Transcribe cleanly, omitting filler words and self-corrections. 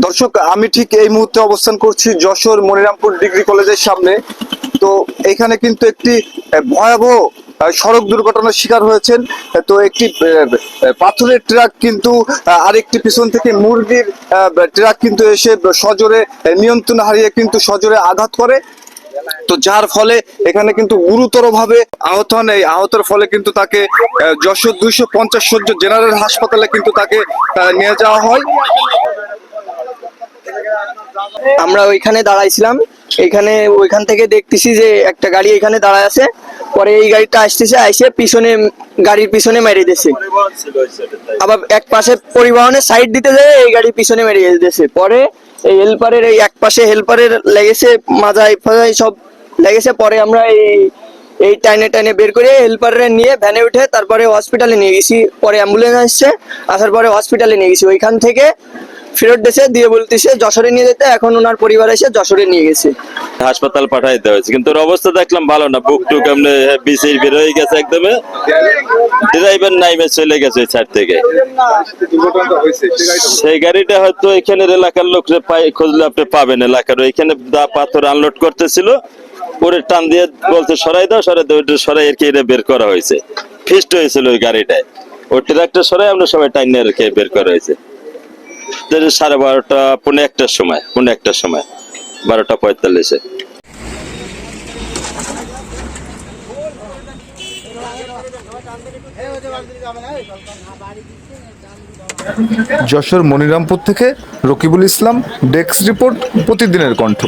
দর্শক, আমি ঠিক এই মুহূর্তে অবস্থান করছি যশোর মনিরামপুর ডিগ্রি কলেজের সামনে। তো এখানে কিন্তু একটি ভয়াবহ সড়ক দুর্ঘটনার শিকার হয়েছেন। তো একটি পাথরের ট্রাক কিন্তু আরেকটি পিছন থেকে মুরগির ট্রাক কিন্তু এসে সজোরে নিয়ন্ত্রণ হারিয়ে কিন্তু সজোরে আঘাত করে। তো যার ফলে এখানে কিন্তু গুরুতর ভাবে আহত হন। এই আহতের ফলে কিন্তু তাকে যশোর 250 শয্য জেনারেল হাসপাতালে কিন্তু তাকে নিয়ে যাওয়া হয়। আমরা ওইখানে দাঁড়াইছিলাম। ওইখান থেকে দেখতেছি যে একটা গাড়ি এখানে দাঁড়ায় আছে। পরে এই গাড়িটা আসতেছে, আইসে গাড়ির পিছনে মেরে দিয়েছে। আবার এক পাশে পরিবহনের সাইড দিতে যায় এই গাড়ির পিছনে মেরে দিয়েছে। পরে এই হেল্পারের এই এক পাশে হেল্পারের লেগেছে, মাজায় ফাজায় সব লেগেছে। পরে আমরা এই টাইনে টাইনে বের করে হেল্পারে নিয়ে ভ্যানে উঠে তারপরে হসপিটালে নিয়ে গেছি। পরে অ্যাম্বুলেন্স আসছে, আসার পরে হসপিটালে নিয়ে গেছি। ওইখান থেকে ফেরত দেশে দিয়ে বলতেছে যশোরে নিয়ে যেতে। এখন ওনার পরিবার এসে যশোরে নিয়ে গেছে। হাসপাতাল পাঠাইতে হয়েছে, কিন্তু ওর অবস্থা দেখলাম ভালো না। বুক টুক এমনি বিচির বের হয়ে গেছে একদমে। ড্রাইভার নাইমে চলে গেছে ওই সাইড থেকে। সেই গাড়িটা হয়তো এখানের এলাকার লোকরে খুঁজলে আপনি পাবেন। এলাকার এখানে পাথর আনলোড করতেছিল, ওরে টান দিয়ে বলছে সরাই দাও, সরাই দাও। ওইটা সরাই আর কি বের করা হয়েছে। ফিস্ট হয়েছিল ওই গাড়িটায়। ওই ট্রাকটা সরাই আমরা সবাই টাইনে আর কি বের করা হয়েছে। 12:30 পৌনে একটার সময় 12:45-এ। যশোর মনিরামপুর থেকে রকিবুল ইসলাম, ডেস্ক রিপোর্ট, প্রতিদিনের কণ্ঠ।